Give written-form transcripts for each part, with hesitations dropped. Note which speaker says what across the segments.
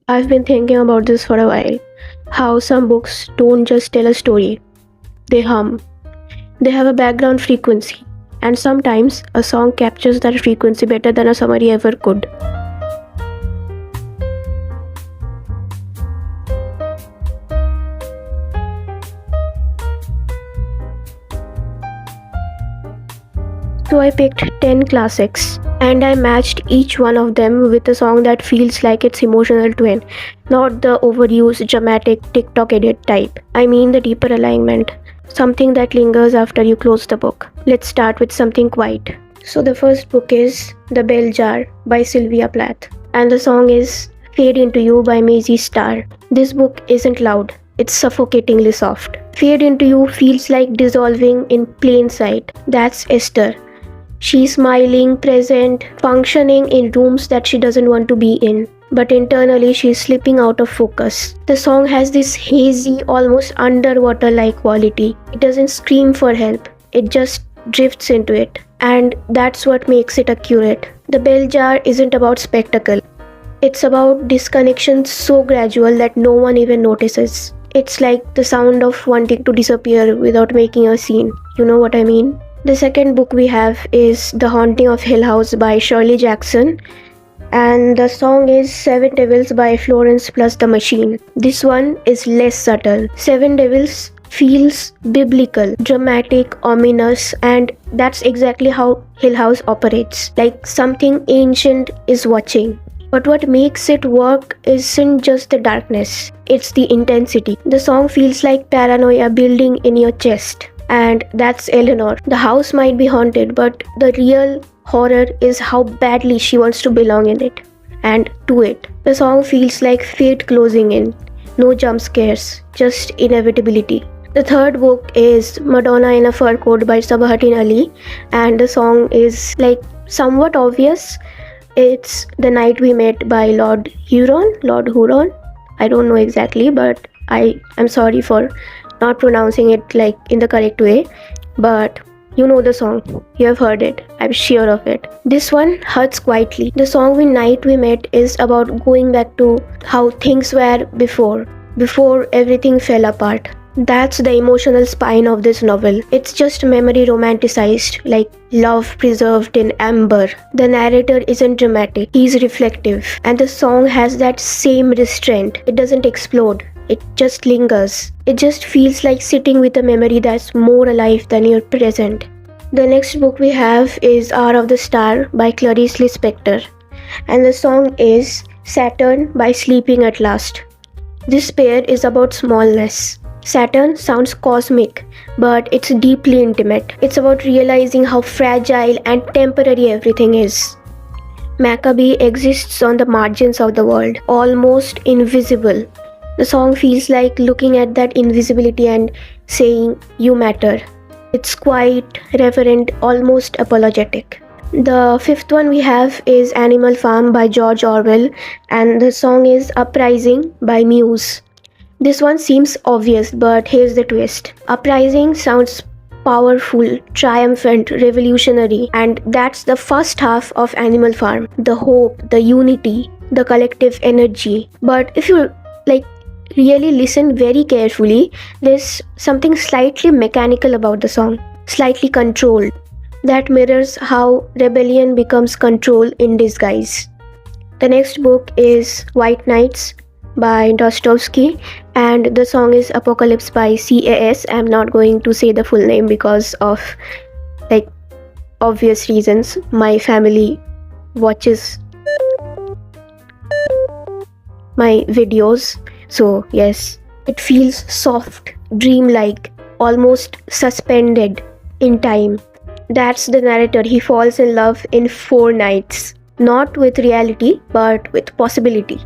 Speaker 1: I've been thinking about this for a while. How some books don't just tell a story, they hum. They have a background frequency. And sometimes a song captures that frequency better than a summary ever could. So I picked 10 classics and I matched each one of them with a song that feels like its emotional twin, not the overused dramatic TikTok edit type. I mean the deeper alignment, something that lingers after you close the book. Let's start with something quiet. So the first book is The Bell Jar by Sylvia Plath and the song is Fade Into You by Maisie Starr. This book isn't loud. It's suffocatingly soft. Fade Into You feels like dissolving in plain sight. That's Esther. She's smiling, present, functioning in rooms that she doesn't want to be in. But internally, she's slipping out of focus. The song has this hazy, almost underwater like quality. It doesn't scream for help, it just drifts into it. And that's what makes it accurate. The Bell Jar isn't about spectacle, it's about disconnection so gradual that no one even notices. It's like the sound of wanting to disappear without making a scene. You know what I mean? The second book we have is The Haunting of Hill House by Shirley Jackson, and the song is Seven Devils by Florence plus the Machine. This one is less subtle. Seven Devils feels biblical, dramatic, ominous, and that's exactly how Hill House operates. Like something ancient is watching. But what makes it work isn't just the darkness, it's the intensity. The song feels like paranoia building in your chest. And that's Eleanor. The house might be haunted, but the real horror is how badly she wants to belong in it and to it. The song feels like fate closing in. No jump scares, just inevitability. The third book is Madonna in a Fur Coat by Sabahattin Ali, and the song is like somewhat obvious. It's The Night We Met by Lord Huron. I don't know exactly, but I'm sorry for not pronouncing it like in the correct way, but you know the song, you have heard it, I'm sure of it. This one hurts quietly. The song Night We Met is about going back to how things were before everything fell apart. That's the emotional spine of this novel. It's just memory romanticized, like love preserved in amber. The narrator isn't dramatic, he's reflective, and the song has that same restraint. It doesn't explode, it just lingers. It just feels like sitting with a memory that's more alive than your present. The next book we have is Hour of the Star by Clarice Lispector, and the song is Saturn by Sleeping at Last. This pair is about smallness. Saturn sounds cosmic, but it's deeply intimate. It's about realizing how fragile and temporary everything is. Maccabee exists on the margins of the world, almost invisible. The song feels like looking at that invisibility and saying, "You matter." It's quite reverent, almost apologetic. The fifth one we have is Animal Farm by George Orwell, and the song is Uprising by Muse. This one seems obvious, but here's the twist. Uprising sounds powerful, triumphant, revolutionary, and that's the first half of Animal Farm. The hope, the unity, the collective energy. But if you really listen very carefully, there's something slightly mechanical about the song, slightly controlled. That mirrors how rebellion becomes control in disguise. The next book is White Nights by Dostoevsky, and the song is Apocalypse by CAS. I'm not going to say the full name because of obvious reasons. My family watches my videos, so yes, it feels soft, dreamlike, almost suspended in time. That's the narrator. He falls in love in 4 nights, not with reality, but with possibility.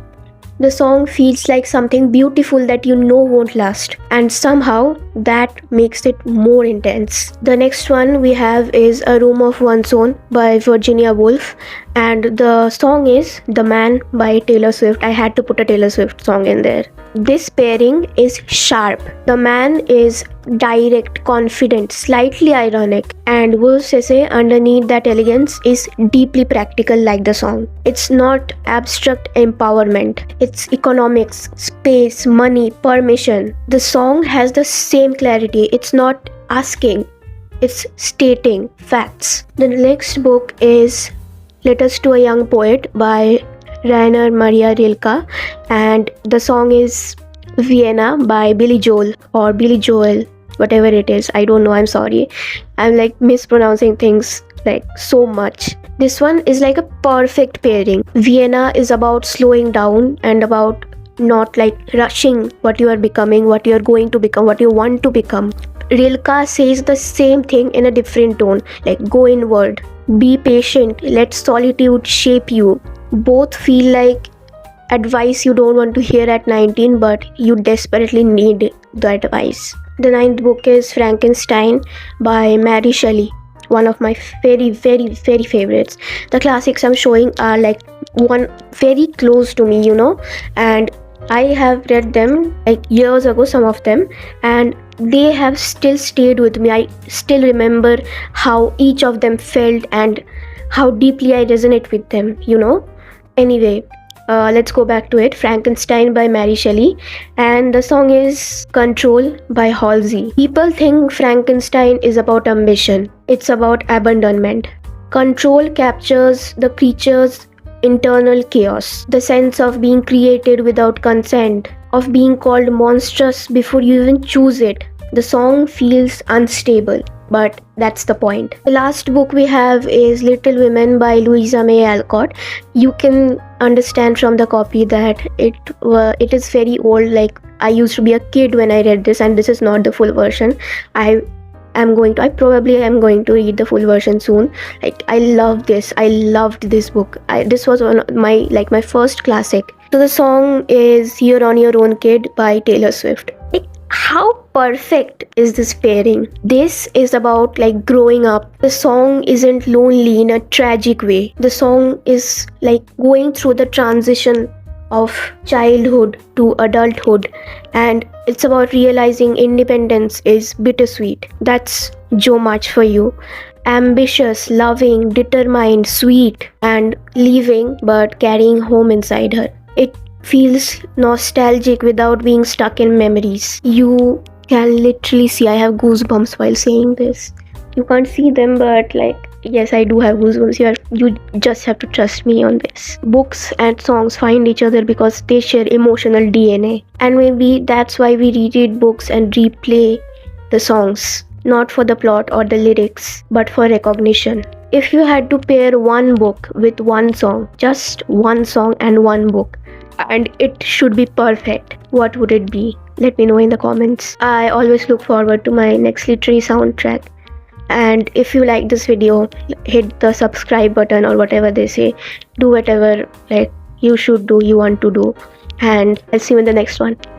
Speaker 1: The song feels like something beautiful that you know won't last, and somehow that makes it more intense. The next one we have is A Room of One's Own by Virginia Woolf, And the song is The Man by Taylor Swift. I had to put a Taylor Swift song in there. This pairing is sharp. The Man is direct, confident, slightly ironic, and wo se underneath that elegance is deeply practical like the song. It's not abstract empowerment. It's economics, space, money, permission. The song has the same clarity. It's not asking, it's stating facts. The next book is Letters to a Young Poet by Rainer Maria Rilke, and the song is Vienna by Billy Joel or Billy Joel, whatever it is. I don't know, I'm sorry. I'm like mispronouncing things like so much. This one is like a perfect pairing. Vienna is about slowing down and about not like rushing what you are becoming, what you are going to become, what you want to become. Rilke says the same thing in a different tone, like go inward, be patient, let solitude shape you. Both feel like advice you don't want to hear at 19, but you desperately need the advice. The ninth book is Frankenstein by Mary Shelley, one of my very favorites. The classics I'm showing are like one very close to me, and I have read them like years ago, some of them, and they have still stayed with me. I still remember how each of them felt and how deeply I resonate with them, Anyway, let's go back to it. Frankenstein by Mary Shelley, and the song is Control by Halsey. People think Frankenstein is about ambition. It's about abandonment. Control captures the creature's internal chaos, the sense of being created without consent, of being called monstrous before you even choose it. The song feels unstable, but that's the point. The last book we have is Little Women by Louisa May Alcott. You can understand from the copy that it is very old. Like, I used to be a kid when I read this, and this is not the full version. I probably am going to read the full version soon. Like, I loved this book. This was one of my first classic. So the song is You're on Your Own Kid by Taylor Swift. Like, how perfect is this pairing? This is about like growing up. The song isn't lonely in a tragic way. The song is like going through the transition of childhood to adulthood, and it's about realizing independence is bittersweet. That's Jo March for you. Ambitious, loving, determined, sweet, and leaving but carrying home inside her. It feels nostalgic without being stuck in memories. You can literally see, I have goosebumps while saying this. You can't see them, but yes, I do have goosebumps. You just have to trust me on this. Books and songs find each other because they share emotional DNA. And maybe that's why we reread books and replay the songs. Not for the plot or the lyrics, but for recognition. If you had to pair one book with one song, just one song and one book, and it should be perfect, what would it be? Let me know in the comments. I always look forward to my next literary soundtrack. And if you like this video, hit the subscribe button or whatever they say. Do whatever you should do, you want to do. And I'll see you in the next one.